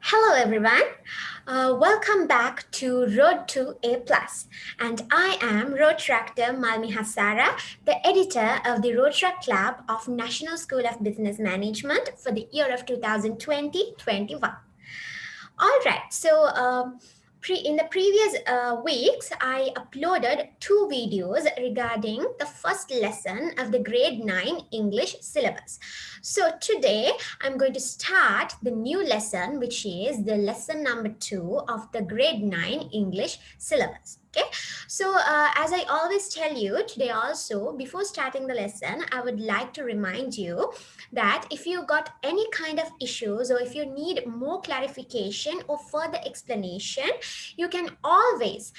Hello everyone, welcome back to Road to A+, and I am Rotaractor Malmi Hasara, the editor of the Rotaract Lab of National School of Business Management for the year of 2020-21. All right, so in the previous weeks, I uploaded two videos regarding the first lesson of the grade 9 English syllabus. So today, I'm going to start the new lesson, which is the lesson number 2 of the grade 9 English syllabus. Okay, so as I always tell you today also, before starting the lesson, I would like to remind you that if you got any kind of issues or if you need more clarification or further explanation, you can always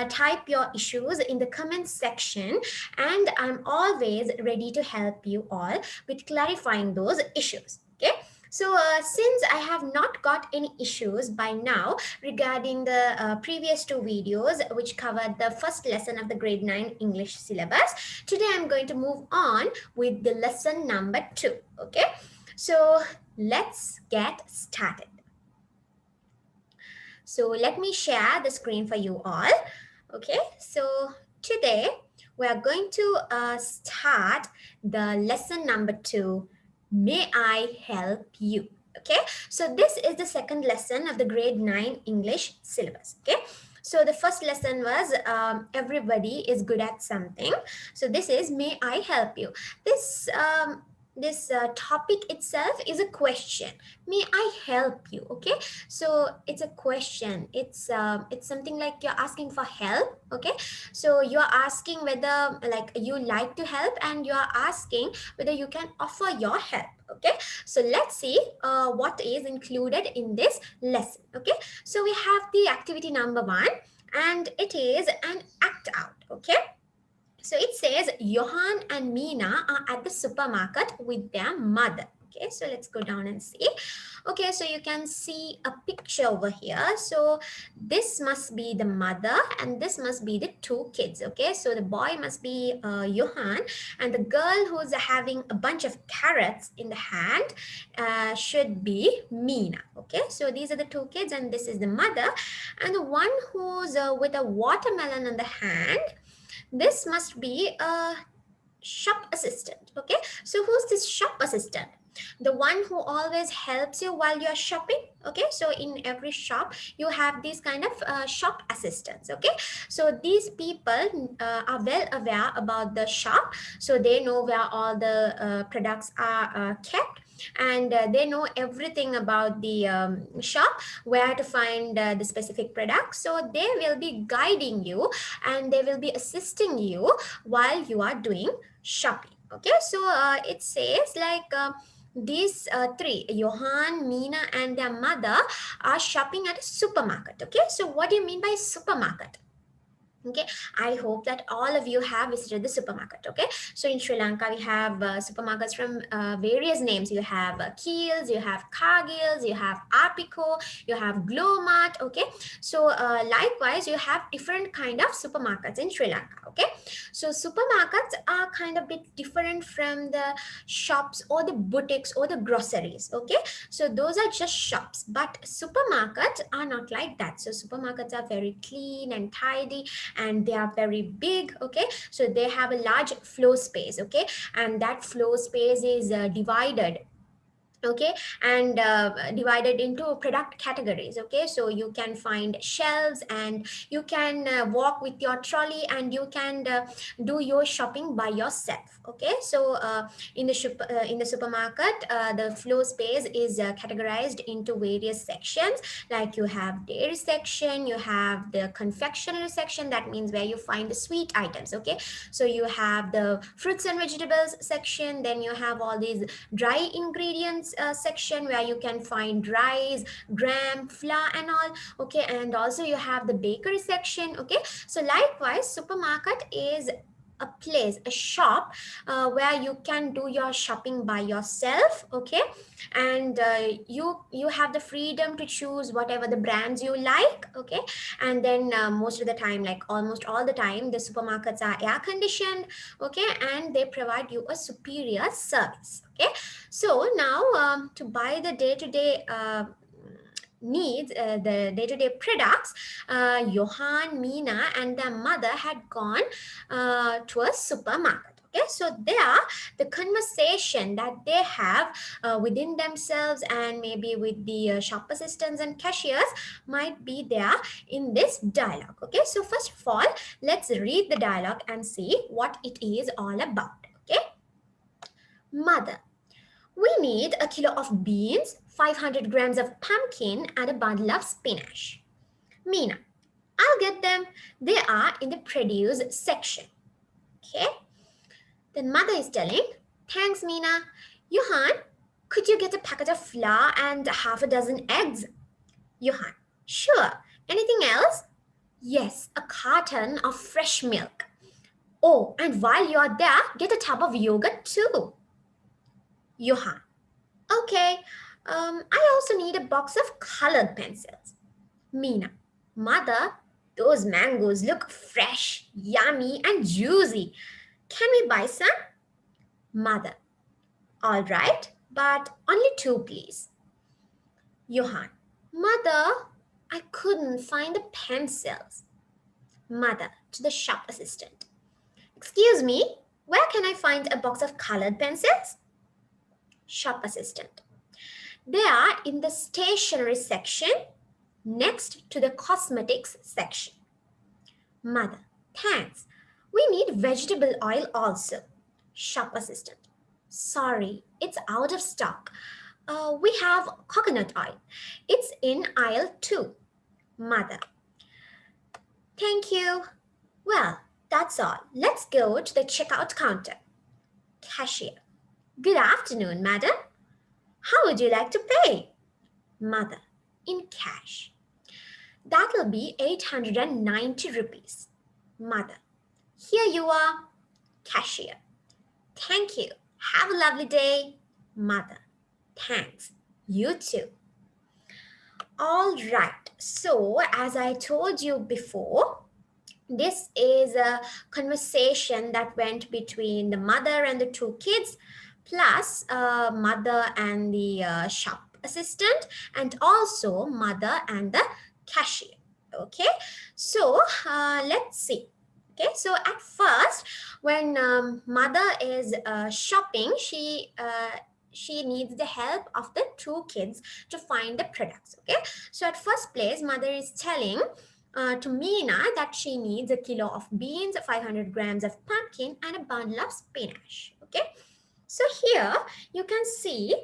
type your issues in the comments section, and I'm always ready to help you all with clarifying those issues. Okay, so since I have not got any issues by now regarding the previous two videos which covered the first lesson of the grade 9 English syllabus, today I'm going to move on with the lesson number 2. Okay, so let's get started. So let me share the screen for you all. Okay, so today we are going to start the lesson number 2. May I help you? Okay, so this is the second lesson of the grade 9 English syllabus. Okay, so the first lesson was everybody is good at something. So this is may I help you. This topic itself is a question. May I help you? Okay, so it's a question. It's something like you're asking for help. Okay, so you're asking whether like you like to help, and you're asking whether you can offer your help. Okay, so let's see what is included in this lesson. Okay, so we have the activity number 1, and it is an act out. Okay, so it says Johan and Mina are at the supermarket with their mother. Okay, so let's go down and see. Okay, so you can see a picture over here. So this must be the mother and this must be the two kids. Okay, so the boy must be Johan, and the girl who's having a bunch of carrots in the hand should be Mina. Okay, so these are the two kids and this is the mother, and the one who's with a watermelon in the hand, this must be a shop assistant. Okay, so who's this shop assistant? The one who always helps you while you're shopping. Okay, so in every shop you have these kind of shop assistants. Okay, so these people are well aware about the shop, so they know where all the products are kept, and they know everything about the shop, where to find the specific products. So they will be guiding you and they will be assisting you while you are doing shopping. Okay, so it says like these three, Johan, Mina and their mother, are shopping at a supermarket. Okay, so what do you mean by supermarket? Okay, I hope that all of you have visited the supermarket. Okay, so in Sri Lanka we have supermarkets from various names. You have Kiehl's, you have Cargill's, you have Arpico, you have Glowmart. Okay, so likewise you have different kind of supermarkets in Sri Lanka. Okay, so supermarkets are kind of bit different from the shops or the boutiques or the groceries. Okay, so those are just shops, but supermarkets are not like that. So supermarkets are very clean and tidy, and they are very big. Okay, so they have a large floor space. Okay, and that floor space is divided, okay, and divided into product categories. Okay, so you can find shelves and you can walk with your trolley and you can do your shopping by yourself. Okay, so in the supermarket the floor space is categorized into various sections, like you have dairy section, you have the confectionery section, that means where you find the sweet items. Okay, so you have the fruits and vegetables section, then you have all these dry ingredients section where you can find rice, gram, flour and all. Okay, and also you have the bakery section. Okay, so likewise supermarket is a place, a shop where you can do your shopping by yourself. Okay, and you have the freedom to choose whatever the brands you like. Okay, and then most of the time, like almost all the time, the supermarkets are air conditioned. Okay, and they provide you a superior service. Okay, so now to buy the day-to-day needs, the day-to-day products, Johan, Mina, and their mother had gone to a supermarket. Okay, so there, the conversation that they have within themselves and maybe with the shop assistants and cashiers might be there in this dialogue. Okay, so first of all, let's read the dialogue and see what it is all about. Okay, mother. We need a kilo of beans, 500 grams of pumpkin, and a bundle of spinach. Mina, I'll get them. They are in the produce section. Okay. Then mother is telling, thanks, Mina. Johan, could you get a packet of flour and half a dozen eggs? Johan, sure. Anything else? Yes, a carton of fresh milk. Oh, and while you're there, get a tub of yogurt too. Johan, okay, I also need a box of colored pencils. Mina, mother, those mangoes look fresh, yummy, and juicy. Can we buy some? Mother, all right, but only two, please. Johan, mother, I couldn't find the pencils. Mother, to the shop assistant. Excuse me, where can I find a box of colored pencils? Shop assistant. They are in the stationery section next to the cosmetics section. Mother, thanks. We need vegetable oil also. Shop assistant. Sorry, it's out of stock. We have coconut oil. It's in aisle 2. Mother. Thank you. Well, that's all. Let's go to the checkout counter. Cashier. Good afternoon, madam. How would you like to pay? Mother. In cash. That'll be 890 rupees. Mother. Here you are. Cashier. Thank you. Have a lovely day. Mother. Thanks. You too. All right. So, as I told you before, this is a conversation that went between the mother and the two kids, plus mother and the shop assistant, and also mother and the cashier. Okay, so let's see. Okay, so at first, when mother is shopping, she needs the help of the two kids to find the products. Okay, so at first place, mother is telling to Mina that she needs a kilo of beans, 500 grams of pumpkin, and a bundle of spinach. Okay, so here you can see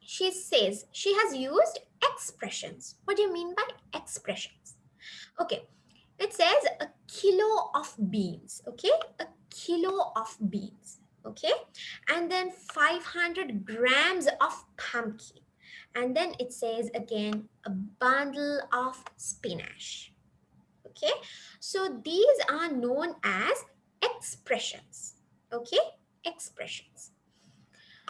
she says she has used expressions. What do you mean by expressions? Okay, it says a kilo of beans. Okay, a kilo of beans. Okay, and then 500 grams of pumpkin. And then it says again a bundle of spinach. Okay, so these are known as expressions. Okay, expressions.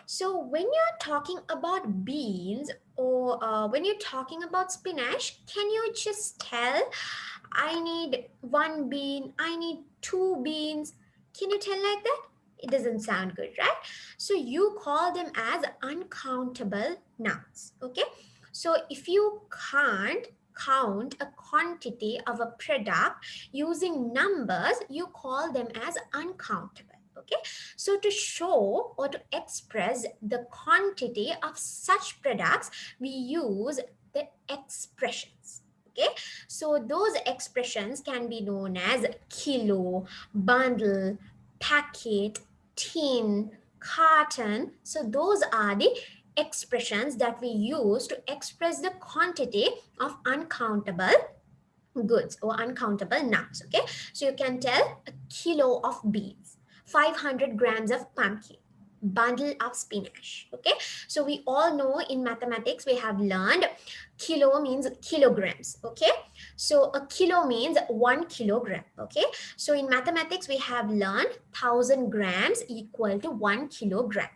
So when you're talking about beans or when you're talking about spinach, can you just tell, I need one bean, I need two beans? Can you tell like that? It doesn't sound good, right? So you call them as uncountable nouns. Okay, so if you can't count a quantity of a product using numbers, you call them as uncountable. Okay, so to show or to express the quantity of such products, we use the expressions. Okay, so those expressions can be known as kilo, bundle, packet, tin, carton. So those are the expressions that we use to express the quantity of uncountable goods or uncountable nouns. Okay, so you can tell a kilo of beans, 500 grams of pumpkin, bundle of spinach. Okay, so we all know in mathematics we have learned kilo means kilograms. Okay, so a kilo means 1 kilogram. Okay, so in mathematics we have learned 1000 grams equal to 1 kilogram.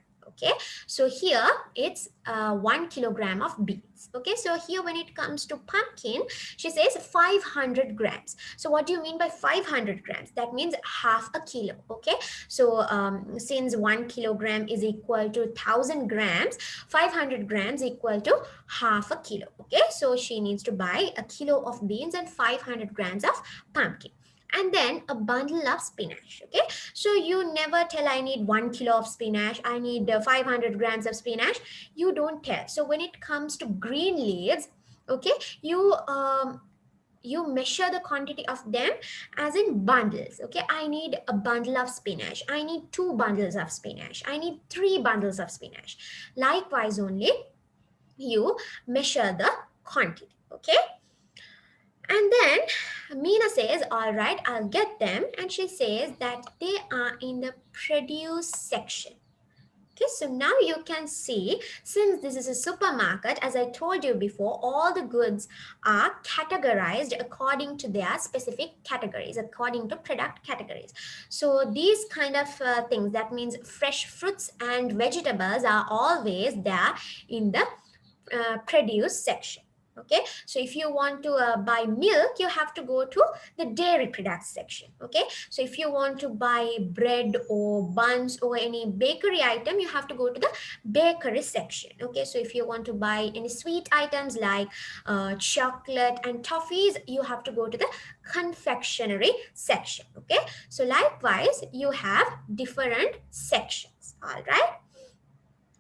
Okay, so here it's 1 kilogram of beans. Okay, so here when it comes to pumpkin, she says 500 grams. So what do you mean by 500 grams? That means half a kilo. Okay, so since 1 kilogram is equal to 1,000 grams, 500 grams equal to half a kilo. Okay, so she needs to buy a kilo of beans and 500 grams of pumpkin, and then a bundle of spinach. Okay, so you never tell I need 1 kilo of spinach, I need 500 grams of spinach. You don't tell. So when it comes to green leaves, okay, you measure the quantity of them as in bundles. Okay, I need a bundle of spinach, I need 2 bundles of spinach, I need 3 bundles of spinach. Likewise only you measure the quantity. Okay, and then Meena says, all right, I'll get them. And she says that they are in the produce section. Okay, so now you can see, since this is a supermarket, as I told you before, all the goods are categorized according to their specific categories, according to product categories. So these kind of things, that means fresh fruits and vegetables are always there in the produce section. Okay, so if you want to buy milk, you have to go to the dairy products section. Okay, so if you want to buy bread or buns or any bakery item, you have to go to the bakery section. Okay, so if you want to buy any sweet items like chocolate and toffees, you have to go to the confectionery section. Okay, so likewise you have different sections. All right,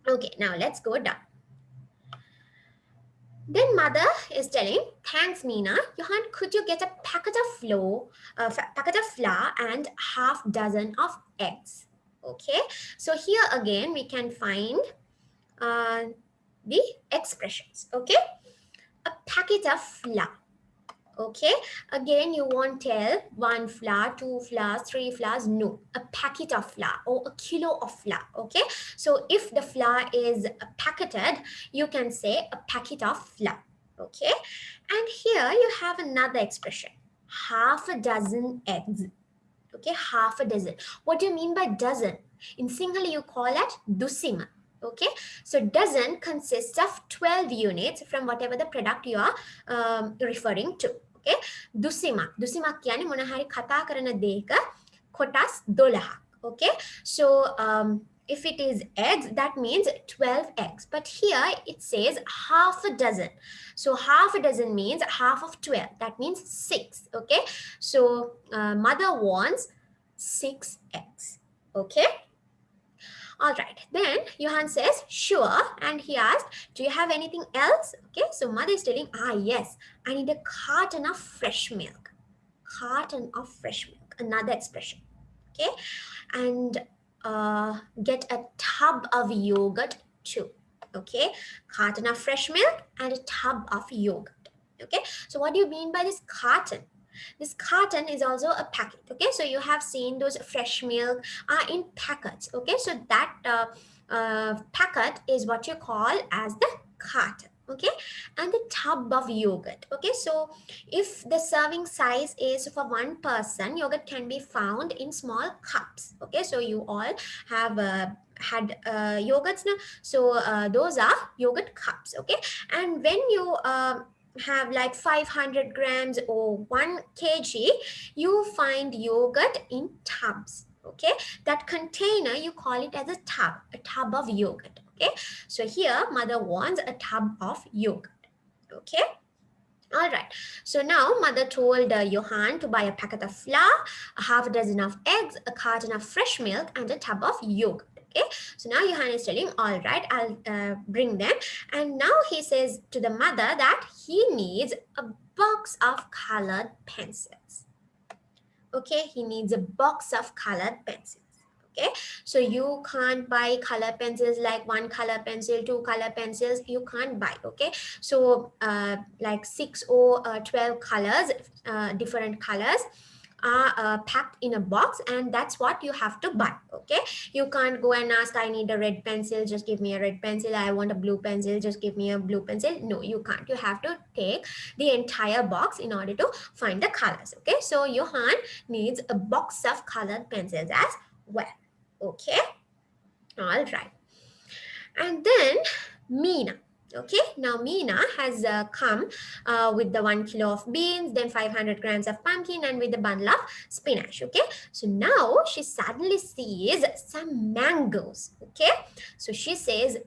okay, now let's go down. Then mother is telling, thanks Meena. Johan, could you get a packet of flour and half dozen of eggs? Okay, so here again we can find uh, the expressions. Okay, a packet of flour. Okay, again you won't tell 1 flour, 2 flours, 3 flours. No, a packet of flour or a kilo of flour. Okay, so if the flour is packeted, you can say a packet of flour. Okay, and here you have another expression, half a dozen eggs. Okay, half a dozen. What do you mean by dozen? In Sinhala you call it dusima. Okay, so dozen consists of 12 units from whatever the product you are referring to. Okay, dusima කියන්නේ මොන හරි කතා කරන දෙයක කොටස් 12ක්. Okay, so if it is eggs, that means 12 eggs, but here it says half a dozen. So half a dozen means half of 12, that means 6. Okay, so mother wants 6 eggs. Okay, all right, then Johan says sure, and he asked, do you have anything else? Okay, so mother is telling, yes, I need a carton of fresh milk. Carton of fresh milk, another expression. Okay, and get a tub of yogurt too. Okay, carton of fresh milk and a tub of yogurt. Okay, so what do you mean by this carton? This carton is also a packet. Okay, so you have seen those fresh milk are in packets. Okay, so that packet is what you call as the carton. Okay, and the tub of yogurt. Okay, so if the serving size is for 1 person, yogurt can be found in small cups. Okay, so you all have had yogurts now, so those are yogurt cups. Okay, and when you have like 500 grams or 1 kg, you find yogurt in tubs. Okay, that container you call it as a tub of yogurt. Okay, so here mother wants a tub of yogurt. Okay, all right, so now mother told Johan to buy a packet of flour, a half a dozen of eggs, a carton of fresh milk, and a tub of yogurt. Okay, so now Johan is telling, all right, I'll bring them. And now he says to the mother that he needs a box of colored pencils. Okay, he needs a box of colored pencils. Okay, so you can't buy color pencils like 1 color pencil, 2 color pencils, you can't buy. Okay, so like 6 or 12 colors, different colors are packed in a box, and that's what you have to buy. Okay, you can't go and ask, I need a red pencil, just give me a red pencil, I want a blue pencil, just give me a blue pencil. No, you can't. You have to take the entire box in order to find the colors. Okay, so Johan needs a box of colored pencils as well. Okay, all right. And then Meena. Okay, now Meena has come with the 1 kilo of beans, then 500 grams of pumpkin, and with the bundle of spinach. Okay, so now she suddenly sees some mangoes. Okay, so she says,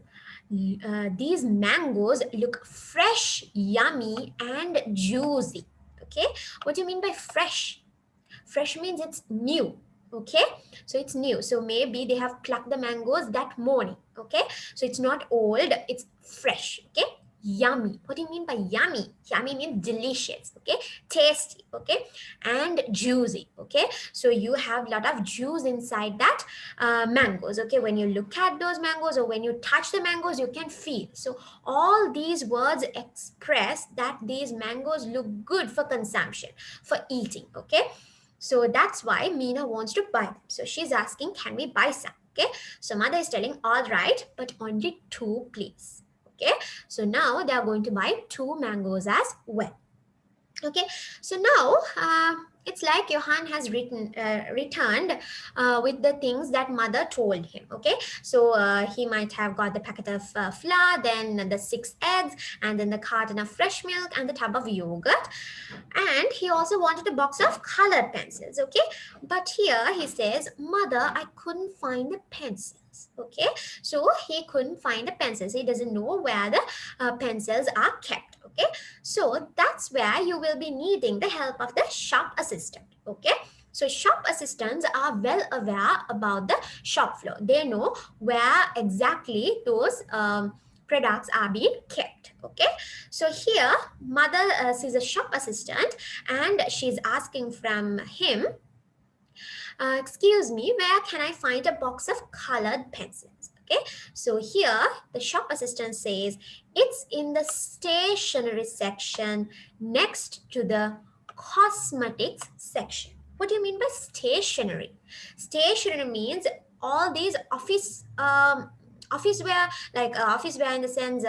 these mangoes look fresh, yummy, and juicy. Okay, what do you mean by fresh? Fresh means it's new. Okay, so it's new, so maybe they have plucked the mangoes that morning. Okay, so it's not old, it's fresh. Okay, yummy, what do you mean by yummy? Yummy means delicious. Okay, tasty. Okay, and juicy. Okay, so you have a lot of juice inside that mangoes. Okay, when you look at those mangoes or when you touch the mangoes, you can feel. So all these words express that these mangoes look good for consumption, for eating. Okay, so that's why Meena wants to buy them. So she's asking, can we buy some? Okay. So mother is telling, all right, but only two, please. Okay. So now they are going to buy two mangoes as well. Okay, so now it's like Johan has returned with the things that mother told him. Okay, so he might have got the packet of flour, then the 6 eggs, and then the carton of fresh milk and the tub of yogurt. And he also wanted a box of colored pencils. Okay, but here he says, mother, I couldn't find the pencils. Okay, so he couldn't find the pencils. He doesn't know where the pencils are kept. Okay, so that's where you will be needing the help of the shop assistant. Okay, so shop assistants are well aware about the shop floor. They know where exactly those products are being kept. Okay, so here mother sees a shop assistant and she's asking from him, excuse me, where can I find a box of colored pencils? Okay, so here the shop assistant says it's in the stationery section next to the cosmetics section. What do you mean by stationery? Stationery means all these office wear, like office wear in the sense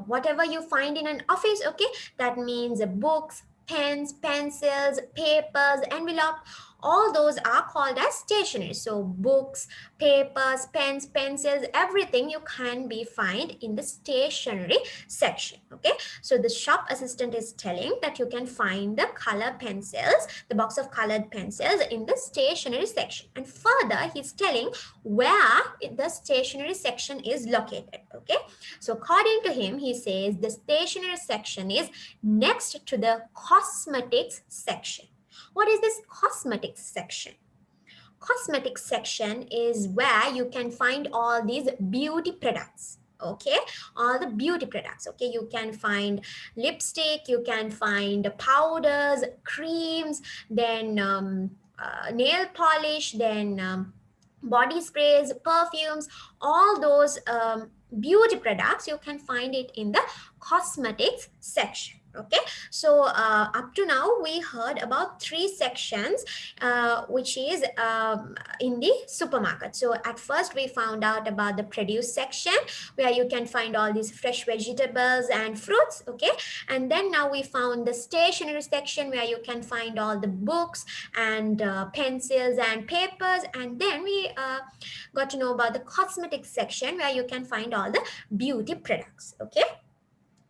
whatever you find in an office. Okay, that means books, pens, pencils, papers, envelope, all those are called as stationery. So books, papers, pens, pencils, everything you can be find in the stationery section. Okay, so the shop assistant is telling that you can find the color pencils, the box of colored pencils in the stationery section, and further he's telling where the stationery section is located. Okay, so according to him, he says the stationery section is next to the cosmetics section. What is this cosmetics section? Cosmetics section is where you can find all these beauty products. Okay, all the beauty products. Okay, you can find lipstick, you can find powders, creams, then nail polish, then body sprays, perfumes, all those beauty products you can find it in the cosmetics section. Okay, so up to now we heard about 3 sections which is in the supermarket. So at first we found out about the produce section where you can find all these fresh vegetables and fruits. Okay, and then now we found the stationery section where you can find all the books and pencils and papers, and then we got to know about the cosmetics section where you can find all the beauty products. Okay,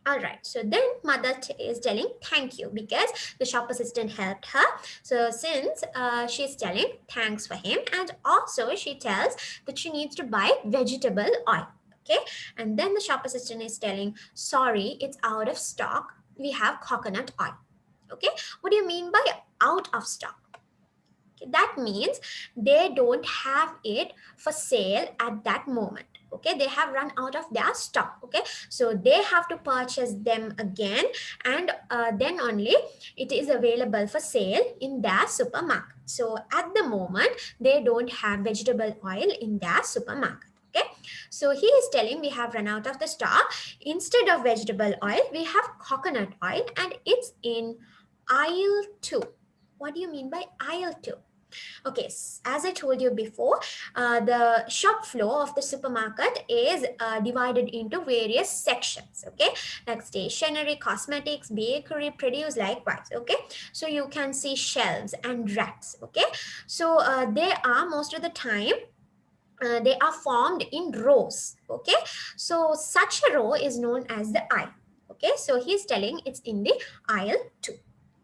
all right, so then mother is telling thank you because the shop assistant helped her. So since she's telling thanks for him, and also she tells that she needs to buy vegetable oil. Okay, and then the shop assistant is telling, sorry, it's out of stock. We have coconut oil. Okay, what do you mean by out of stock? That means they don't have it for sale at that moment. Okay, they have run out of their stock. Okay, so they have to purchase them again, and then only it is available for sale in their supermarket. So at the moment they don't have vegetable oil in their supermarket. Okay, so he is telling we have run out of the stock. Instead of vegetable oil we have coconut oil, and it's in aisle 2. What do you mean by aisle 2? Okay, as I told you before, the shop floor of the supermarket is divided into various sections. Okay, like stationery, cosmetics, bakery, produce, likewise. Okay, so you can see shelves and racks. Okay, so they are most of the time they are formed in rows. Okay, so such a row is known as the aisle. Okay, so he's telling it's in the aisle 2.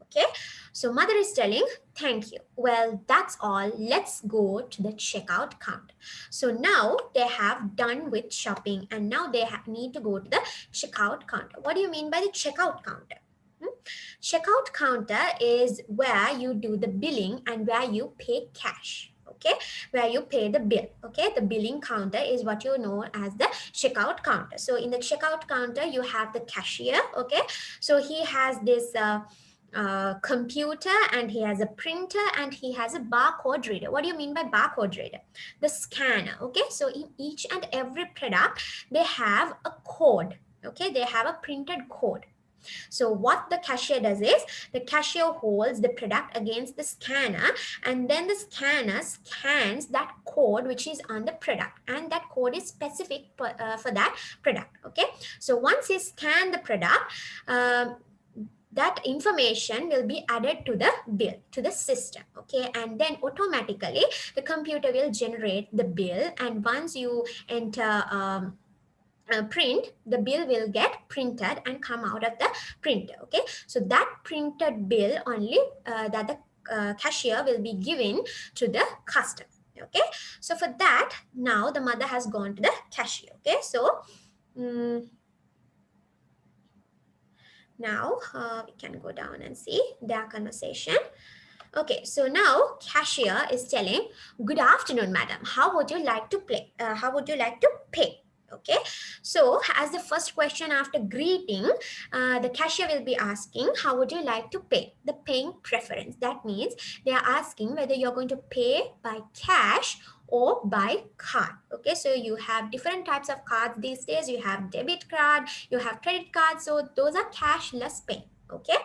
Okay, so mother is telling thank you. Well, that's all. Let's go to the checkout counter. So now they have done with shopping and now they need to go to the checkout counter. What do you mean by the checkout counter? Hmm? Checkout counter is where you do the billing and where you pay cash. Okay, where you pay the bill. Okay, the billing counter is what you know as the checkout counter. So in the checkout counter you have the cashier. Okay, so he has this computer and he has a printer and he has a barcode reader. What do you mean by barcode reader? The scanner. Okay, so in each and every product they have a code. Okay, they have a printed code. So what the cashier does is the cashier holds the product against the scanner and then the scanner scans that code which is on the product and that code is specific for that product. Okay, so once you scan the product, that information will be added to the bill, to the system. Okay, and then automatically the computer will generate the bill, and once you enter print, the bill will get printed and come out of the printer. Okay, so that printed bill only that the cashier will be giving to the customer. Okay, so for that now the mother has gone to the cashier. Okay, so mm, now we can go down and see their conversation. Okay, so now cashier is telling, "Good afternoon, madam. How would you like to play? How would you like to pay?" Okay, so as the first question after greeting, the cashier will be asking, "How would you like to pay?" The paying preference. That means they are asking whether you're going to pay by cash or by card. Okay, so you have different types of cards these days. You have debit card, you have credit card. So those are cashless pay. Okay,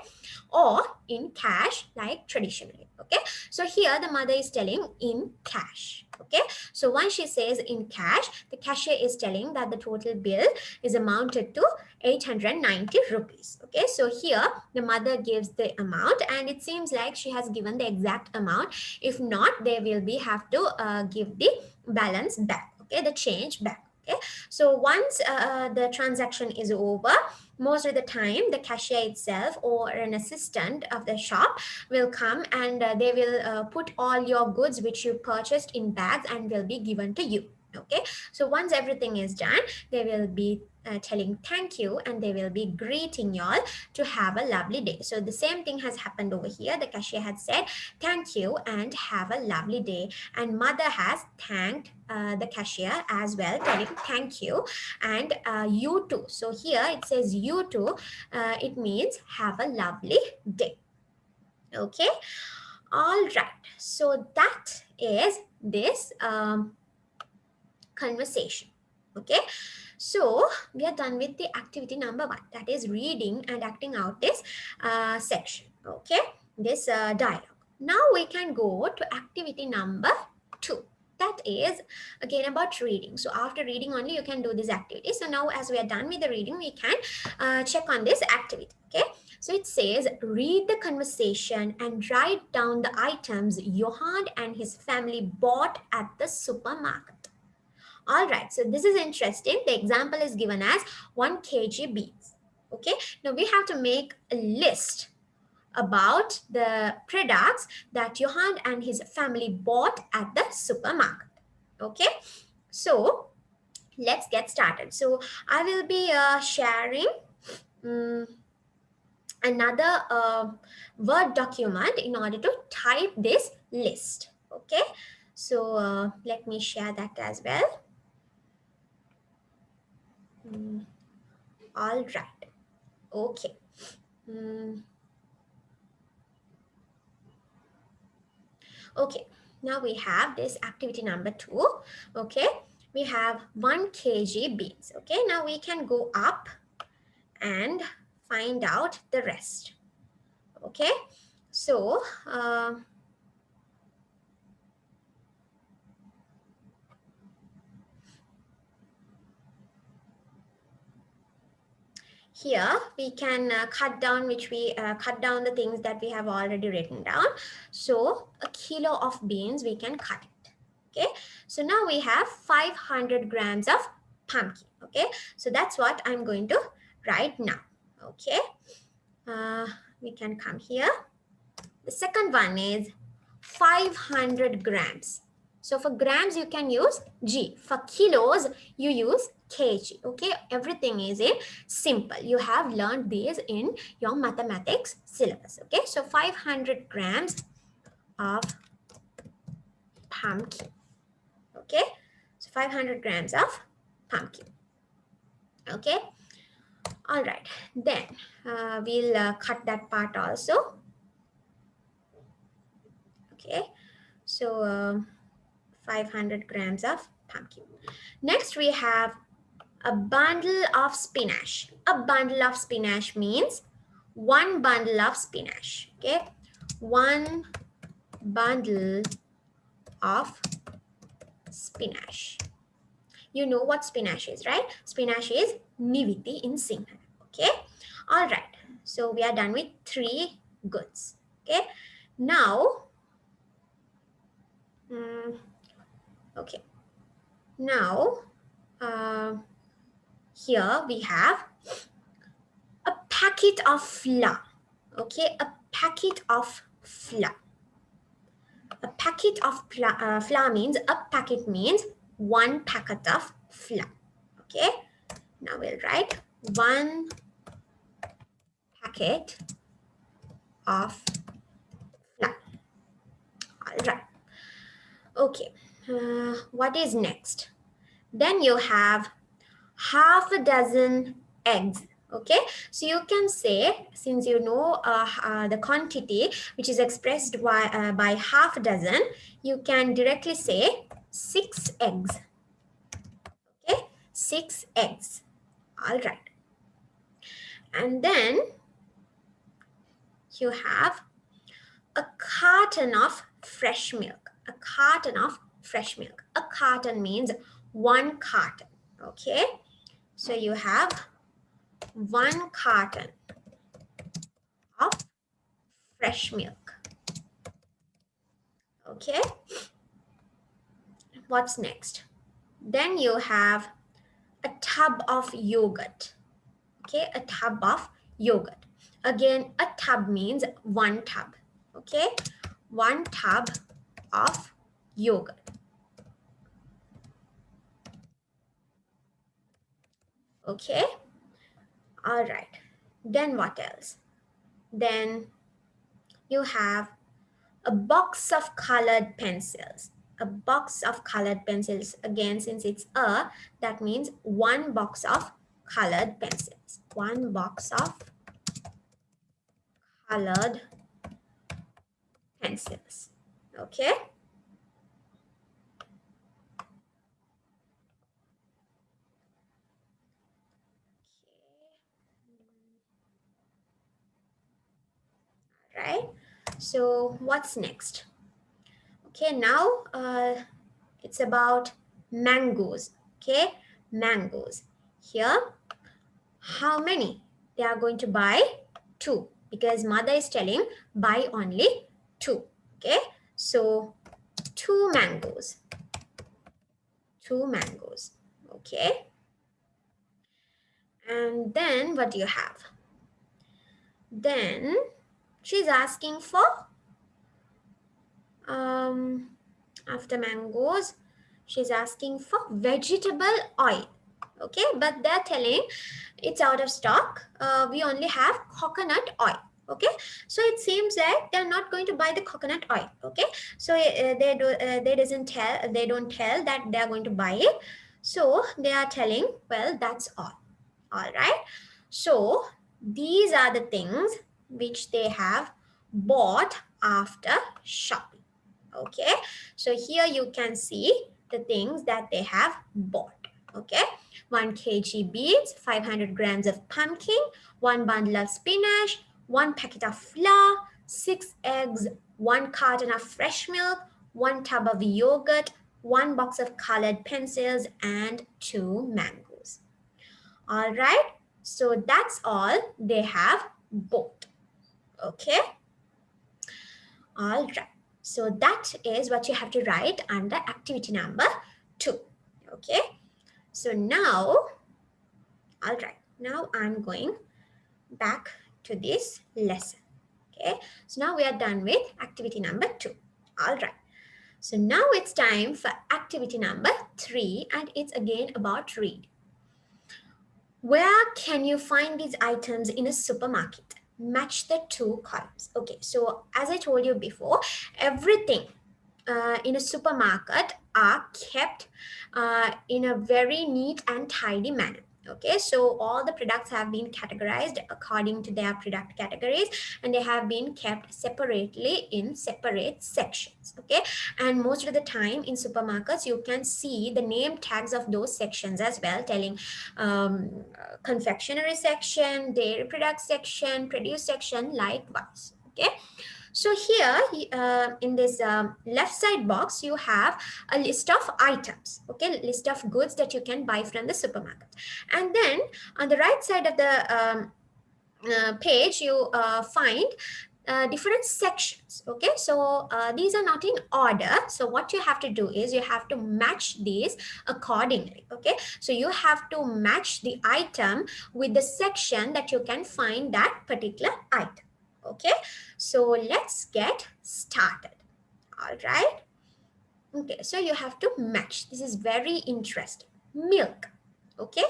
or in cash like traditionally. Okay, so here the mother is telling in cash. Okay, so once she says in cash, the cashier is telling that the total bill is amounted to 890 rupees. Okay, so here the mother gives the amount and it seems like she has given the exact amount. If not, they will be have to give the balance back. Okay, the change back. Okay, so once the transaction is over, most of the time the cashier itself or an assistant of the shop will come and they will put all your goods which you purchased in bags and will be given to you. Okay, so once everything is done, they will be telling thank you and they will be greeting y'all to have a lovely day. So the same thing has happened over here. The cashier had said thank you and have a lovely day, and mother has thanked the cashier as well, telling thank you and you too. So here it says you too, it means have a lovely day. Okay, all right, so that is this conversation. Okay, so we are done with the activity number 1, that is reading and acting out this section. Okay, this dialogue. Now we can go to activity number 2, that is again about reading. So after reading only you can do this activity. So now as we are done with the reading, we can check on this activity. Okay, so it says read the conversation and write down the items Johan and his family bought at the supermarket. All right, so this is interesting. The example is given as 1 kg beans. Okay, now we have to make a list about the products that Johan and his family bought at the supermarket. Okay, so let's get started. So I will be sharing um, another Word document in order to type this list. Okay, so let me share that as well. Mm, all right. Okay. Mm, okay. Now we have this activity number 2. Okay. We have 1 kg beans. Okay. Now we can go up and find out the rest. Okay. So, here we can cut down cut down the things that we have already written down. So a kilo of beans we can cut it. Okay, so now we have 500 grams of pumpkin. Okay, so that's what I'm going to write now. Okay, we can come here. The second one is 500 grams. So for grams, you can use G. For kilos, you use kg. Okay, everything is in simple. You have learned these in your mathematics syllabus. Okay, so 500 grams of pumpkin. Okay, so 500 grams of pumpkin. Okay, all right. Then we'll cut that part also. Okay, so 500 grams of pumpkin. Next, we have a bundle of spinach. A bundle of spinach means one bundle of spinach. Okay, one bundle of spinach. You know what spinach is, right? Spinach is niviti in Sinhala. Okay, all right. So we are done with 3 goods. Okay, now, okay, now here we have a packet of flour. Okay, a packet of flour. A packet of flour means, a packet means one packet of flour. Okay, now we'll write one packet of flour. All right. Okay, what is next? Then you have half a dozen eggs. Okay, so you can say, since you know the quantity which is expressed by half a dozen, you can directly say 6 eggs. Okay, 6 eggs. All right, and then you have a carton of fresh milk. A carton of fresh milk. A carton means one carton. Okay, so you have one carton of fresh milk. Okay, what's next? Then you have a tub of yogurt. Okay, a tub of yogurt. Again, a tub means one tub. Okay, one tub of yogurt. Okay, all right. Then what else? Then you have a box of colored pencils. A box of colored pencils. Again, since it's a, that means one box of colored pencils. One box of colored pencils. Okay. Right. So what's next? Okay, now it's about mangoes. Okay, mangoes. Here, how many? They are going to buy 2 because mother is telling buy only 2. Okay, so 2 mangoes. 2 mangoes. Okay, and then what do you have? Then she's asking for after mangoes, she's asking for vegetable oil. Okay, but they're telling it's out of stock. We only have coconut oil. Okay, so it seems that they're not going to buy the coconut oil. Okay, so they don't tell that they're going to buy it. So they are telling, well, that's all right. So these are the things which they have bought after shopping. Okay, so here you can see the things that they have bought. Okay, 1 kg beets, 500 grams of pumpkin, 1 bundle of spinach, 1 packet of flour, 6 eggs, 1 carton of fresh milk, 1 tub of yogurt, 1 box of colored pencils, and 2 mangoes. All right, so that's all they have bought. Okay, all right. So that is what you have to write under activity number 2. Okay. So now, all right, now I'm going back to this lesson. Okay. So now we are done with activity number 2. All right. So now it's time for activity number 3, and it's again about read. Where can you find these items in a supermarket? Match the two columns. Okay, so as I told you before, everything in a supermarket are kept in a very neat and tidy manner. Okay, so all the products have been categorized according to their product categories, and they have been kept separately in separate sections. Okay, and most of the time in supermarkets you can see the name tags of those sections as well, telling confectionery section, dairy product section, produce section, likewise. Okay, so here in this left side box, you have a list of items, okay, list of goods that you can buy from the supermarket. And then on the right side of the page, you find different sections. Okay, so these are not in order, so what you have to do is you have to match these accordingly. Okay, so you have to match the item with the section that you can find that particular item. Okay, so let's get started. All right. Okay, so you have to match. This is very interesting. Milk. Okay,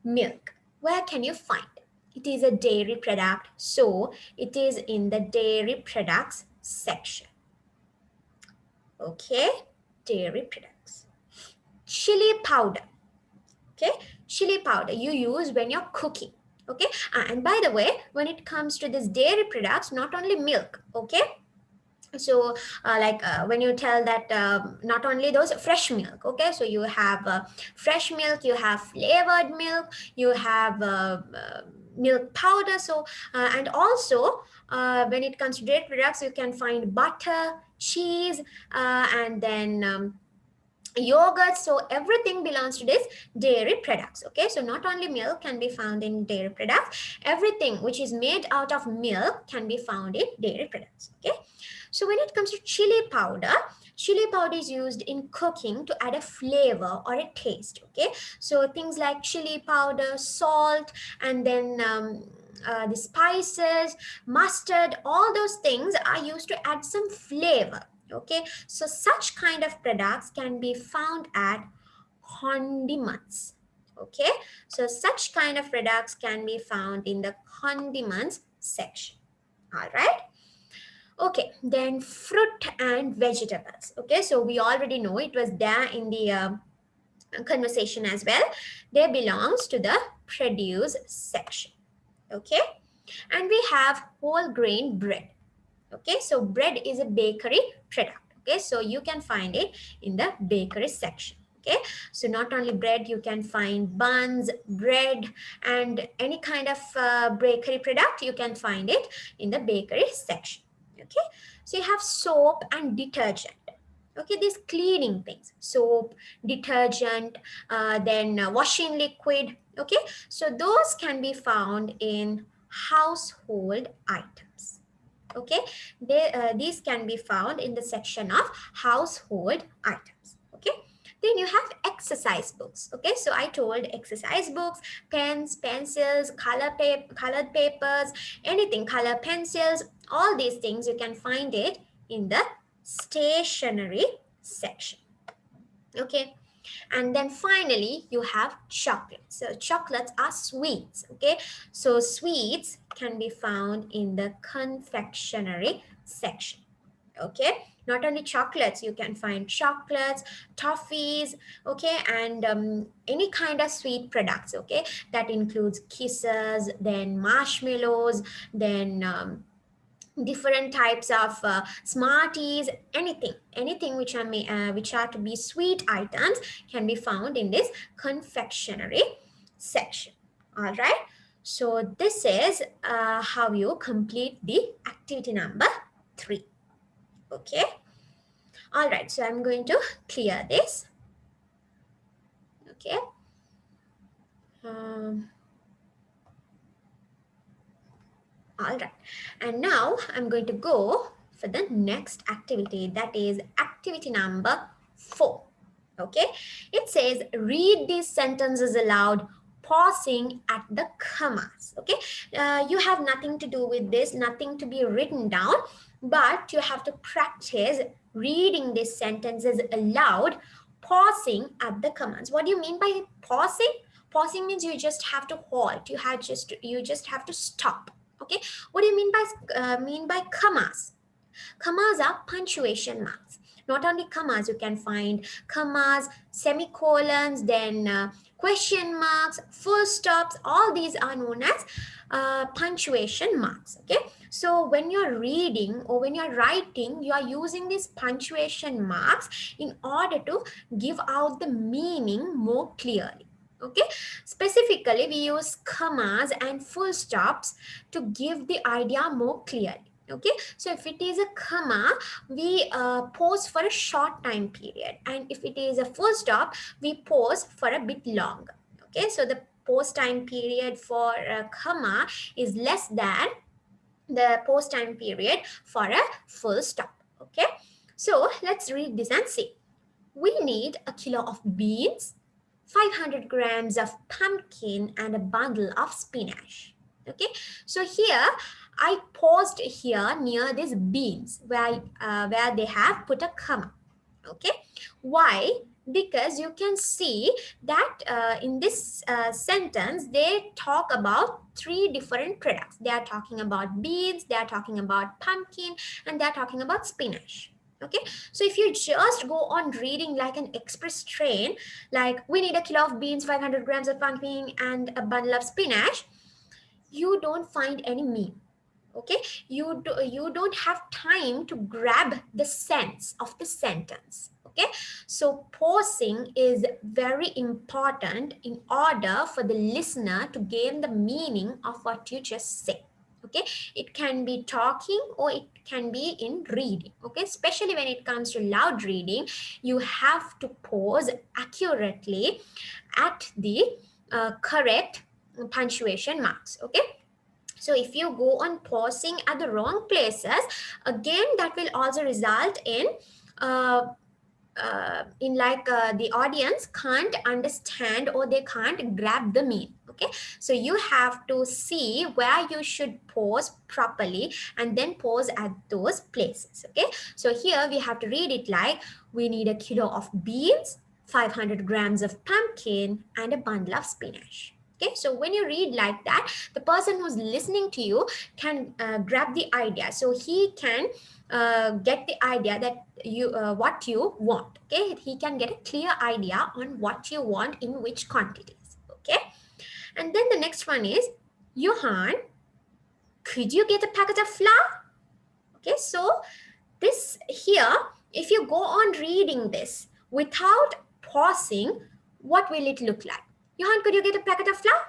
milk. Where can you find it? It is a dairy product, so it is in the dairy products section. Okay, dairy products. Chili powder. Okay, chili powder you use when you're cooking. Okay, and by the way, when it comes to this dairy products, not only milk. Okay, so when you tell that not only those fresh milk. Okay, so you have fresh milk, you have flavored milk, you have milk powder. So and also when it comes to dairy products, you can find butter, cheese, and then yogurt. So everything belongs to this dairy products. Okay, so not only milk can be found in dairy products, everything which is made out of milk can be found in dairy products. Okay, so when it comes to chili powder is used in cooking to add a flavor or a taste. Okay, so things like chili powder, salt, and then the spices, mustard, all those things are used to add some flavor. Okay, so such kind of products can be found at condiments. Okay, so such kind of products can be found in the condiments section. All right. Okay, then fruit and vegetables. Okay, so we already know it was there in the conversation as well. They belongs to the produce section. Okay, and we have whole grain bread. Okay, so bread is a bakery product. Okay, so you can find it in the bakery section. Okay, so not only bread, you can find buns, bread, and any kind of bakery product, you can find it in the bakery section. Okay, so you have soap and detergent. Okay, these cleaning things, soap, detergent, then washing liquid. Okay, so those can be found in household items. Okay, these can be found in the section of household items. Okay, then you have exercise books. Okay, so I told exercise books, pens, pencils, colored papers, anything, color pencils, all these things you can find it in the stationery section. Okay, and then finally you have chocolates. So chocolates are sweets. Okay, so sweets can be found in the confectionery section. Okay, not only chocolates, you can find chocolates, toffees. Okay, and any kind of sweet products. Okay, that includes kisses, then marshmallows, then different types of smarties, anything which are to be sweet items can be found in this confectionery section. All right, so this is how you complete the activity number 3. Okay, all right, so I'm going to clear this. Okay, all right, and now I'm going to go for the next activity, that is activity number 4. Okay, it says read these sentences aloud, pausing at the commas. Okay, you have nothing to do with this, nothing to be written down, but you have to practice reading these sentences aloud, pausing at the commas. What do you mean by pausing? Pausing means you just have to halt, you just have to stop. Okay, what do you mean by commas? Commas are punctuation marks. Not only commas, you can find commas, semicolons, then question marks, full stops. All these are known as punctuation marks. Okay, so when you're reading or when you're writing, you are using these punctuation marks in order to give out the meaning more clearly. Okay, specifically we use commas and full stops to give the idea more clearly. Okay, so if it is a comma, we pause for a short time period, and if it is a full stop, we pause for a bit longer. Okay, so the pause time period for a comma is less than the pause time period for a full stop. Okay, so let's read this and see. We need a kilo of beans, 500 grams of pumpkin, and a bundle of spinach. Okay, so here I paused here near these beans where they have put a comma. Okay, why? Because you can see that in this sentence they talk about three different products. They are talking about beans, they are talking about pumpkin, and they are talking about spinach. Okay, so if you just go on reading like an express train, like we need a kilo of beans, 500 grams of pumpkin, and a bundle of spinach, you don't find any meaning. Okay, you don't have time to grab the sense of the sentence. Okay, so pausing is very important in order for the listener to gain the meaning of what you just say. Okay, it can be talking or it can be in reading. Okay, especially when it comes to loud reading, you have to pause accurately at the correct punctuation marks. Okay, so if you go on pausing at the wrong places, again that will also result uh, the audience can't understand or they can't grab the meaning. Okay, so you have to see where you should pause properly and then pause at those places. Okay, so here we have to read it like we need a kilo of beans, 500 grams of pumpkin, and a bundle of spinach. Okay, so when you read like that, the person who's listening to you can grab the idea, so he can get the idea that you what you want. Okay, he can get a clear idea on what you want in which quantities. Okay, and then the next one is, Johan, could you get a packet of flour? Okay, so this here, if you go on reading this without pausing, what will it look like? Johan, could you get a packet of flour?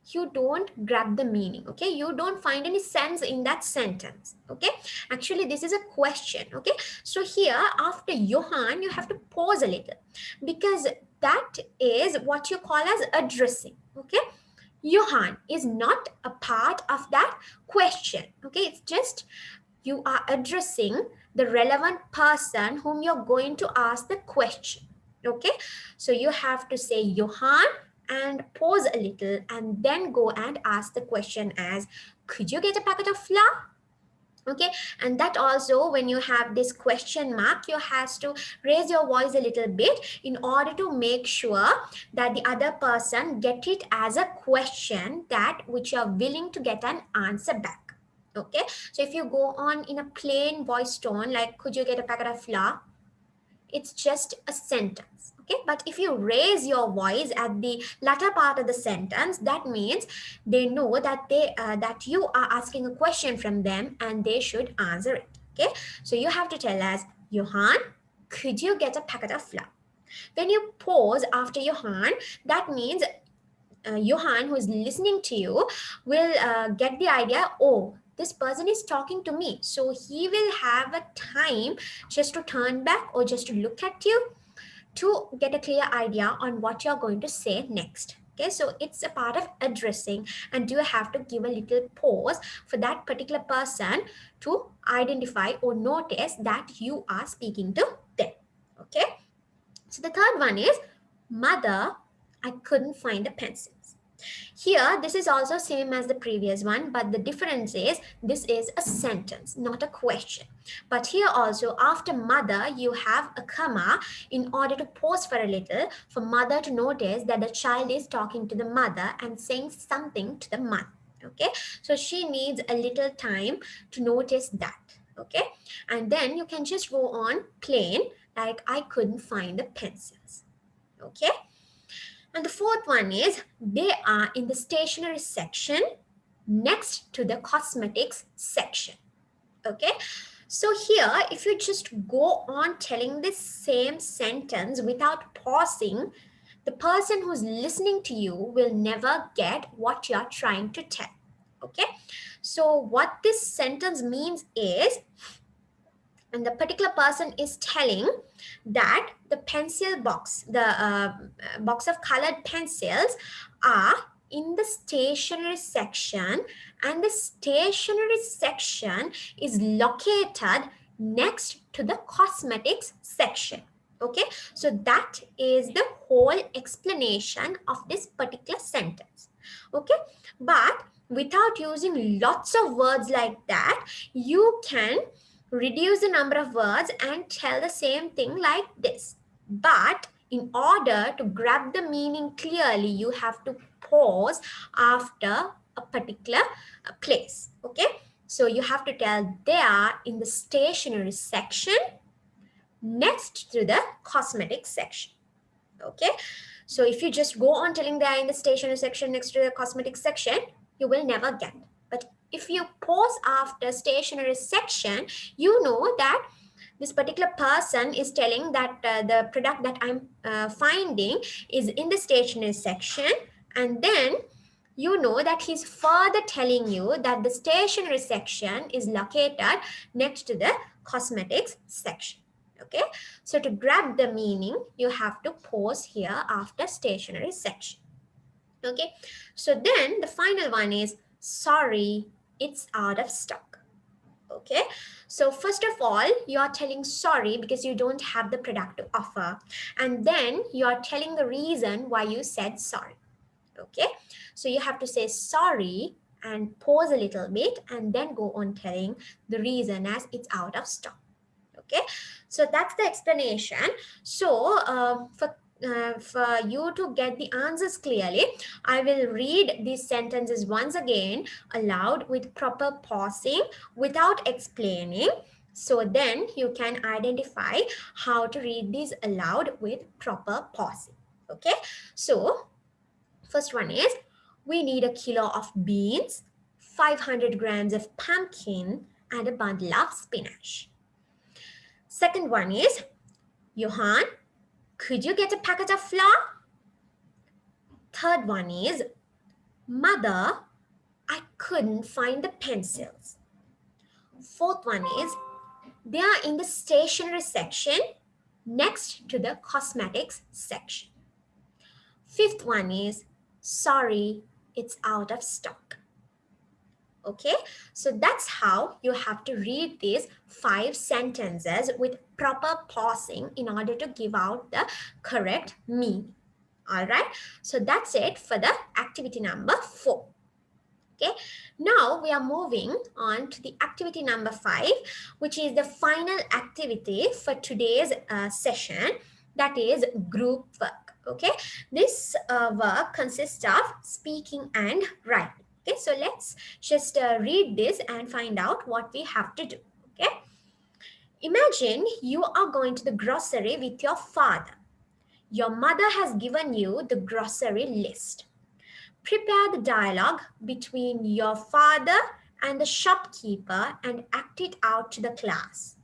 You don't grab the meaning. Okay, you don't find any sense in that sentence. Okay, actually this is a question. Okay, so here after Johan you have to pause a little, because that is what you call as addressing. Okay, Johan is not a part of that question. Okay, it's just you are addressing the relevant person whom you're going to ask the question. Okay, so you have to say Johan and pause a little and then go and ask the question as, could you get a packet of flour? Okay, and that also when you have this question mark, you have to raise your voice a little bit in order to make sure that the other person get it as a question that which you are willing to get an answer back. Okay, so if you go on in a plain voice tone like could you get a packet of flour, it's just a sentence. Okay, but if you raise your voice at the latter part of the sentence, that means they know that that you are asking a question from them and they should answer it. Okay, so you have to tell us, Johan, could you get a packet of flour? When you pause after Johan, that means Johan, who is listening to you, will get the idea, oh, this person is talking to me. So he will have a time just to turn back or just to look at you to get a clear idea on what you're going to say next. Okay, so it's a part of addressing, and you have to give a little pause for that particular person to identify or notice that you are speaking to them. Okay, so the third one is, Mother, I couldn't find the pencils. Here, this is also same as the previous one, but the difference is this is a sentence, not a question. But here also, after mother, you have a comma in order to pause for a little for mother to notice that the child is talking to the mother and saying something to the mother. Okay, so she needs a little time to notice that. Okay, and then you can just go on plain, like I couldn't find the pencils. Okay, and the fourth one is, they are in the stationery section next to the cosmetics section. Okay, so here if you just go on telling the same sentence without pausing, the person who's listening to you will never get what you're trying to tell. Okay, so what this sentence means is, and the particular person is telling that the pencil box, the box of colored pencils are in the stationery section, and the stationery section is located next to the cosmetics section. Okay, so that is the whole explanation of this particular sentence. Okay, but without using lots of words like that, you can reduce the number of words and tell the same thing like this. But in order to grab the meaning clearly, you have to pause after a particular place. Okay, so you have to tell they are in the stationery section next to the cosmetics section. Okay, so if you just go on telling they are in the stationery section next to the cosmetics section, you will never get. But if you pause after stationery section, you know that this particular person is telling that the product that I'm finding is in the stationery section, and then you know that he's further telling you that the stationery section is located next to the cosmetics section. Okay, so to grab the meaning, you have to pause here after stationery section. Okay, so then the final one is, sorry, it's out of stock. Okay, so first of all, you are telling sorry because you don't have the product to offer, and then you are telling the reason why you said sorry. Okay, so you have to say sorry and pause a little bit and then go on telling the reason as it's out of stock. Okay, so that's the explanation. So for you to get the answers clearly, I will read these sentences once again aloud with proper pausing without explaining, so then you can identify how to read these aloud with proper pausing. Okay, so first one is, we need a kilo of beans, 500 grams of pumpkin, and a bundle of spinach. Second one is, Johan, could you get a packet of flour? Third one is, Mother, I couldn't find the pencils. Fourth one is, they are in the stationery section next to the cosmetics section. Fifth one is, sorry, it's out of stock. Okay, so that's how you have to read these 5 sentences with proper pausing in order to give out the correct meaning. All right, so that's it for the activity number 4. Okay, now we are moving on to the activity number 5, which is the final activity for today's session, that is group work. Okay, this work consists of speaking and writing. Okay, so let's just read this and find out what we have to do. Okay, imagine you are going to the grocery with your father. Your mother has given you the grocery list. Prepare the dialogue between your father and the shopkeeper and act it out to the class.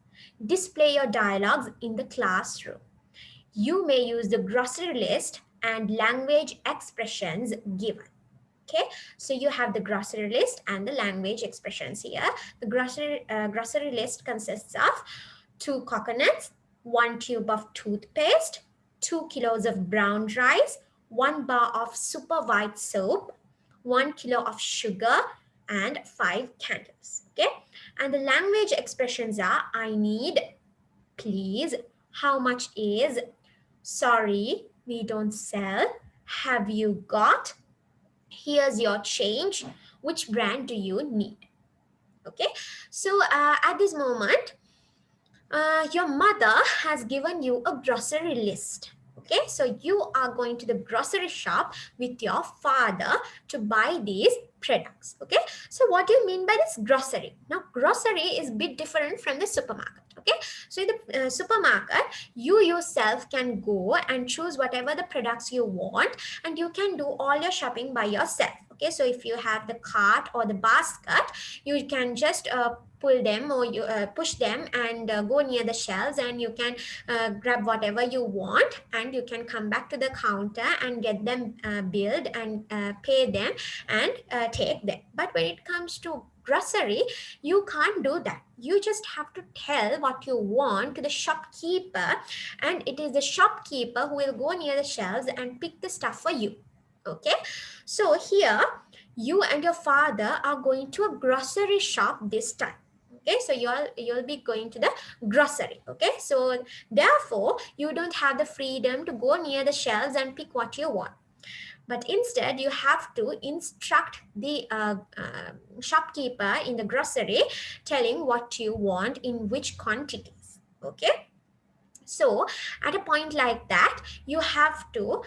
Display your dialogues in the classroom. You may use the grocery list and language expressions given. Okay, so you have the grocery list and the language expressions here. The grocery list consists of 2 coconuts, 1 tube of toothpaste, 2 kilos of brown rice, 1 bar of super white soap, 1 kilo of sugar, and 5 candles. Okay, and the language expressions are I need, please, how much is, sorry, we don't sell, have you got, here's your change, which brand do you need. Okay, so at this moment, your mother has given you a grocery list. Okay, so you are going to the grocery shop with your father to buy these products. Okay, so what do you mean by this grocery? Now, grocery is a bit different from the supermarket. Okay, so in the supermarket, you yourself can go and choose whatever the products you want, and you can do all your shopping by yourself. Okay, so if you have the cart or the basket, you can just pull them or you push them and go near the shelves, and you can grab whatever you want, and you can come back to the counter and get them billed and pay them and take them. But when it comes to grocery, you can't do that. You just have to tell what you want to the shopkeeper, and it is the shopkeeper who will go near the shelves and pick the stuff for you. Okay, so here you and your father are going to a grocery shop this time. Okay, so you'll be going to the grocery. Okay, so therefore you don't have the freedom to go near the shelves and pick what you want, but instead you have to instruct the shopkeeper in the grocery, telling what you want in which quantities. Okay, so at a point like that, you have to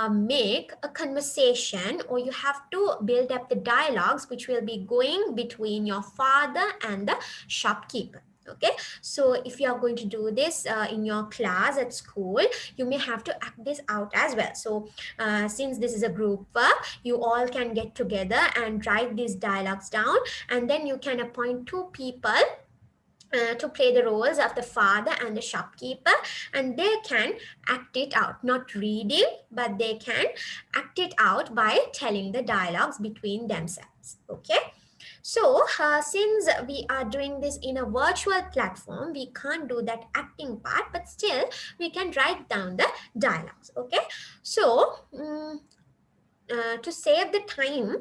make a conversation, or you have to build up the dialogues which will be going between your father and the shopkeeper. Okay, so if you are going to do this in your class at school, you may have to act this out as well. So since this is a group work, you all can get together and write these dialogues down, and then you can appoint two people to play the roles of the father and the shopkeeper, and they can act it out, not reading, but they can act it out by telling the dialogues between themselves. Okay, so since we are doing this in a virtual platform, we can't do that acting part, but still we can write down the dialogues. Okay, so to save the time,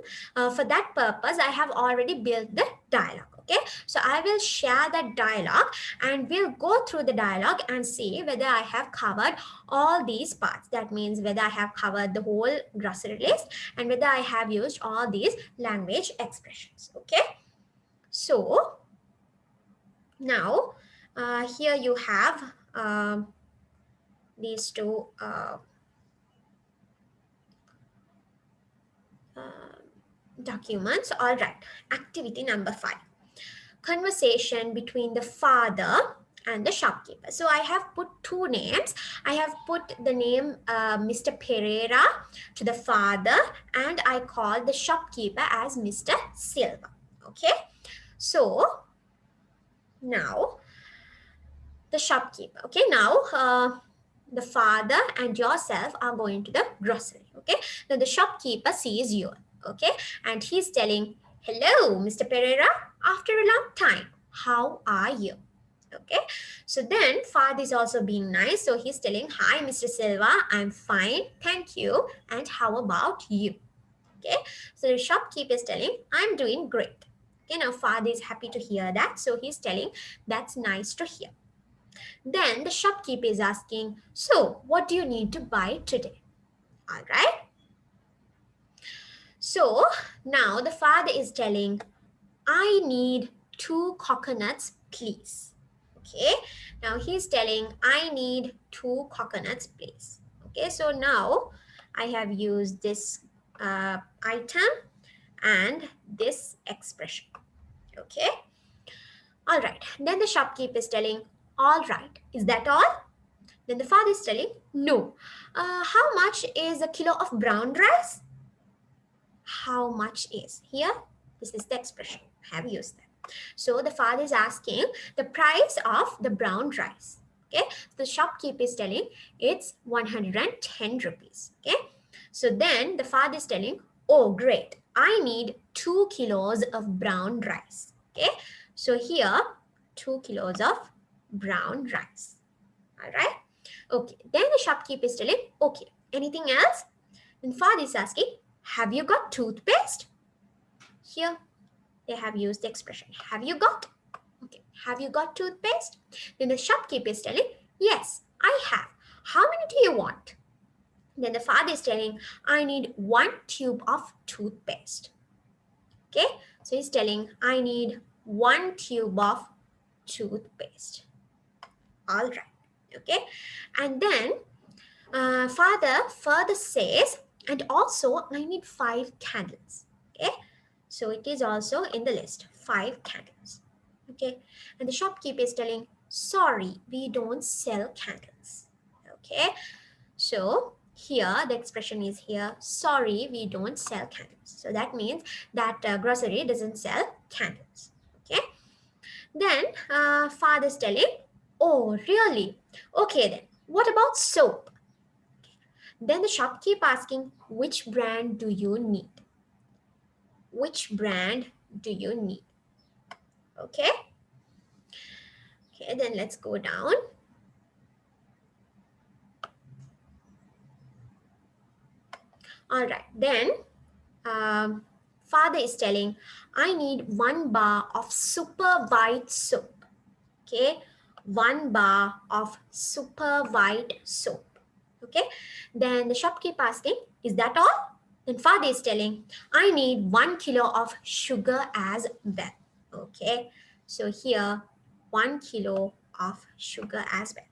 for that purpose I have already built the dialogue. Okay, so I will share that dialogue, and we'll go through the dialogue and see whether I have covered all these parts. That means whether I have covered the whole grocery list and whether I have used all these language expressions. Okay, so now here you have these two documents. All right, activity number 5, conversation between the father and the shopkeeper. So I have put two names. I have put the name Mr. Pereira to the father, and I call the shopkeeper as Mr. Silva. Okay, so now the shopkeeper. Okay, now the father and yourself are going to the grocery. Okay, now the shopkeeper sees you. Okay, and he's telling, hello Mr. Pereira, after a long time, how are you? Okay, so then father is also being nice, so he's telling, hi Mr. Silva, I'm fine, thank you, and how about you? Okay, so the shopkeeper is telling, I'm doing great. Okay, now father is happy to hear that, so he's telling, that's nice to hear. Then the shopkeeper is asking, so what do you need to buy today? All right, so now the father is telling, I need 2 coconuts, please. Okay, now he's telling, I need 2 coconuts, please. Okay, so now I have used this item and this expression. Okay, all right, then the shopkeeper is telling, all right, is that all? Then the father is telling, no. How much is a kilo of brown rice? How much is? Here, this is the expression. I have used that. So the father is asking the price of the brown rice. Okay, the shopkeeper is telling it's 110 rupees. Okay, so then the father is telling, oh great, I need 2 kilos of brown rice. Okay, so here 2 kilos of brown rice. All right, okay, then the shopkeeper is telling, okay, anything else? Then father is asking, have you got toothpaste? Here they have used the expression, have you got? Okay, have you got toothpaste? Then the shopkeeper is telling, yes, I have. How many do you want? Then the father is telling, I need 1 tube of toothpaste. Okay, so he's telling, I need 1 tube of toothpaste. All right. Okay, and then father further says, and also I need 5 candles. Okay, so it is also in the list, 5 candles. Okay, and the shopkeeper is telling, sorry, we don't sell candles. Okay, so here the expression is here, sorry, we don't sell candles. So that means that grocery doesn't sell candles. Okay, then father is telling, oh really? Okay, then what about soap? Then the shopkeeper asking, which brand do you need? Which brand do you need? Okay. Okay, then let's go down. All right, then father is telling, I need 1 bar of super white soap. Okay, 1 bar of super white soap. Okay, then the shopkeeper asking, is that all? Then father is telling, I need 1 kilo of sugar as well. Okay, so here 1 kilo of sugar as well.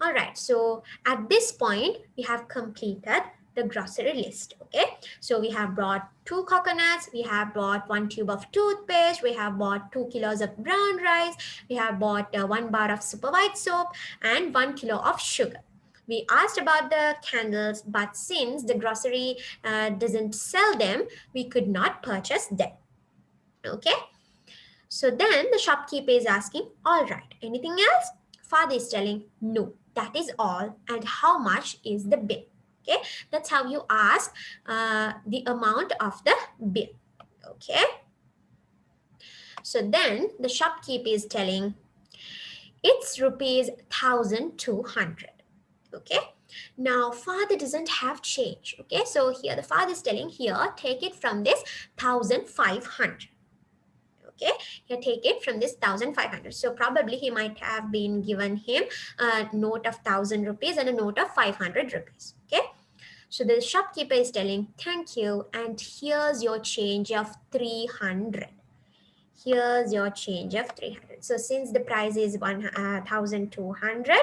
All right, so at this point we have completed the grocery list. Okay, so we have brought 2 coconuts, we have bought 1 tube of toothpaste, we have bought 2 kilos of brown rice, we have bought 1 bar of super white soap, and 1 kilo of sugar. We asked about the candles, but since the grocery doesn't sell them, we could not purchase them. Okay, so then the shopkeeper is asking, all right, anything else? Father is telling, no, that is all. And how much is the bill? Okay, that's how you ask the amount of the bill. Okay, so then the shopkeeper is telling, it's rupees 1,200. Okay, now father doesn't have change. Okay, so here the father is telling, here take it from this 1,500. Okay, here take it from this 1,500. So probably he might have been given him a note of 1,000 rupees and a note of 500 rupees. Okay, so the shopkeeper is telling, thank you, and here's your change of 300. Here's your change of 300. So since the price is 1,200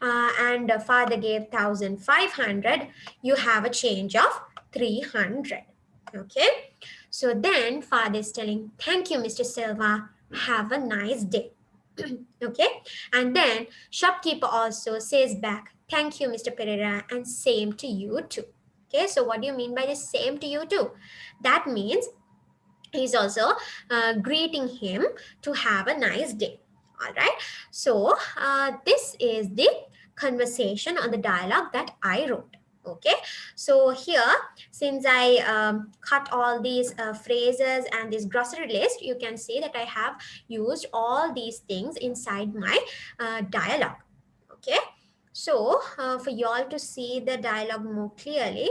and father gave 1,500, you have a change of 300. Okay, so then father is telling, thank you, Mr. Silva, have a nice day. Okay, and then shopkeeper also says back, thank you, Mr. Pereira, and same to you too. Okay, so what do you mean by this same to you too? That means he's also greeting him to have a nice day. All right, so this is the conversation or the dialogue that I wrote. Okay, so here since I cut all these phrases and this grocery list, you can see that I have used all these things inside my dialogue. Okay, so for you all to see the dialogue more clearly,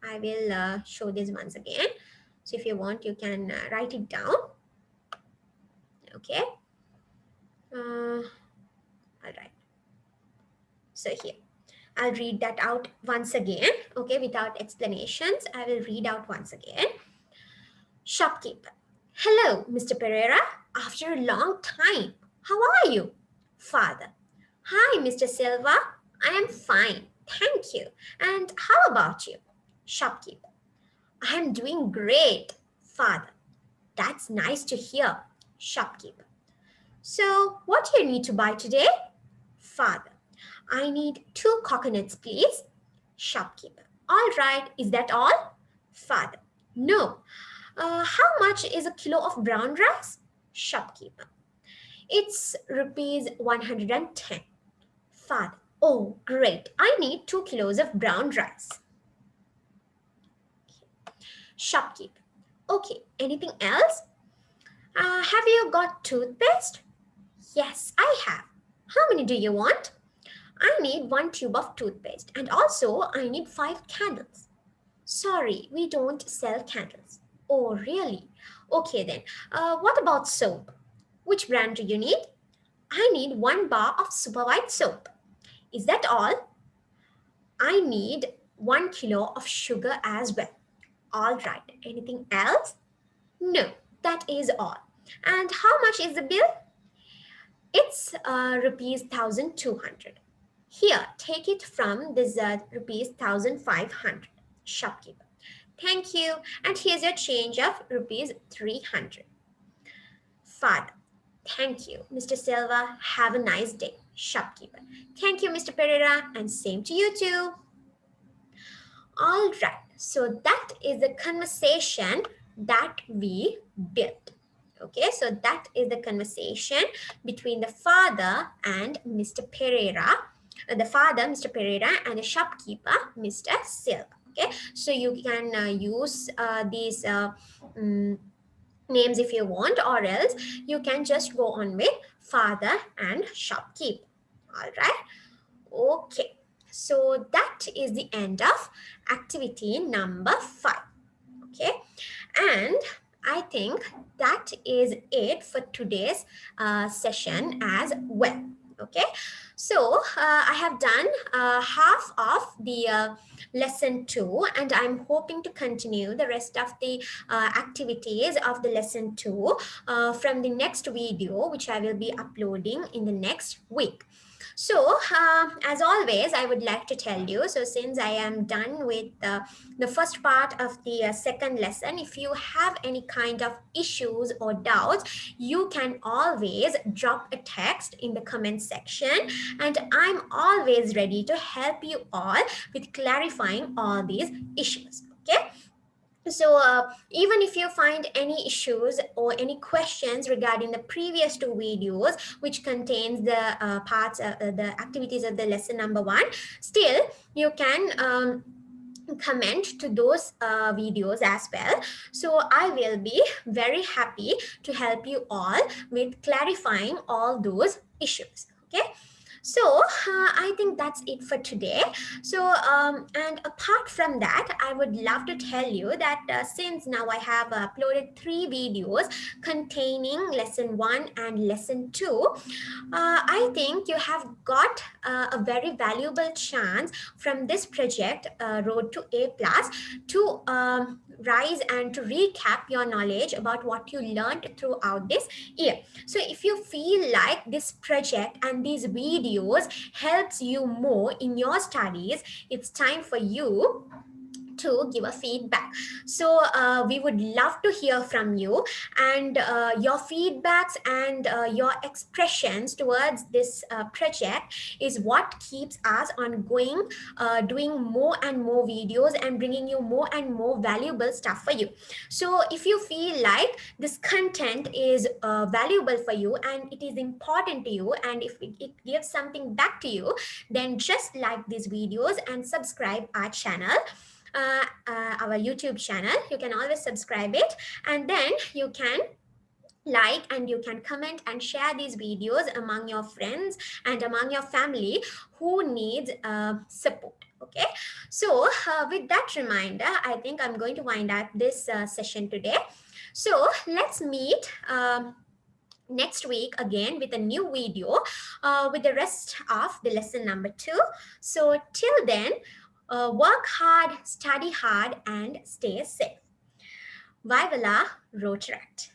I will show this once again. So if you want, you can write it down. Okay. All right. So here, I'll read that out once again. Okay, without explanations, I will read out once again. Shopkeeper. Hello, Mr. Pereira. After a long time. How are you? Father. Hi, Mr. Silva. I am fine. Thank you. And how about you? Shopkeeper. I am doing great. Father. That's nice to hear. Shopkeeper. So, what do you need to buy today? Father. I need 2 coconuts, please. Shopkeeper. All right, is that all? Father. No. How much is a kilo of brown rice? Shopkeeper. It's rupees 110. Father. Oh, great. I need 2 kilos of brown rice. Shopkeeper. Okay, anything else? Have you got toothpaste? Yes, I have. How many do you want? I need 1 tube of toothpaste and also I need 5 candles. Sorry, we don't sell candles. Oh, really? Okay then. What about soap? Which brand do you need? I need 1 bar of super white soap. Is that all? I need 1 kilo of sugar as well. All right. Anything else? No, that is all. And how much is the bill? It's rupees 1,200. Here, take it from this rupees 1,500. Shopkeeper. Thank you. And here's your change of rupees 300. Father. Thank you, Mr. Silva. Have a nice day. Shopkeeper. Thank you, Mr. Pereira, and same to you too. All right, so that is the conversation that we built. Okay, so that is the conversation between the father and Mr. Pereira, the father, Mr. Pereira, and the shopkeeper, Mr. Silva. Okay, so you can use these names if you want, or else you can just go on with father and shopkeeper. All right. Okay, so that is the end of activity number 5. Okay, and I think that is it for today's session as well. Okay, so I have done half of the lesson 2, and I'm hoping to continue the rest of the activities of the lesson 2 from the next video, which I will be uploading in the next week. So, as always, I would like to tell you, so since I am done with the first part of the second lesson, if you have any kind of issues or doubts, you can always drop a text in the comment section, and I'm always ready to help you all with clarifying all these issues. Okay, so even if you find any issues or any questions regarding the previous 2 videos, which contains the parts the activities of the lesson number 1, still you can comment to those videos as well. So I will be very happy to help you all with clarifying all those issues. Okay, so I think that's it for today. So and apart from that, I would love to tell you that since now I have uploaded 3 videos containing lesson 1 and lesson 2, I think you have got a very valuable chance from this project, Road to A Plus, to rise and to recap your knowledge about what you learned throughout this year. So if you feel like this project and these videos helps you more in your studies, it's time for you to give a feedback. So we would love to hear from you, and your feedbacks and your expressions towards this project is what keeps us on going, doing more and more videos and bringing you more and more valuable stuff for you. So if you feel like this content is valuable for you and it is important to you, and if it gives something back to you, then just like these videos and subscribe our channel, our YouTube channel. You can always subscribe it, and then you can like and you can comment and share these videos among your friends and among your family who needs support. Okay, so with that reminder, I think I'm going to wind up this session today. So let's meet next week again with a new video with the rest of the lesson number 2. So till then, work hard, study hard, and stay safe. Vivala Rotaract.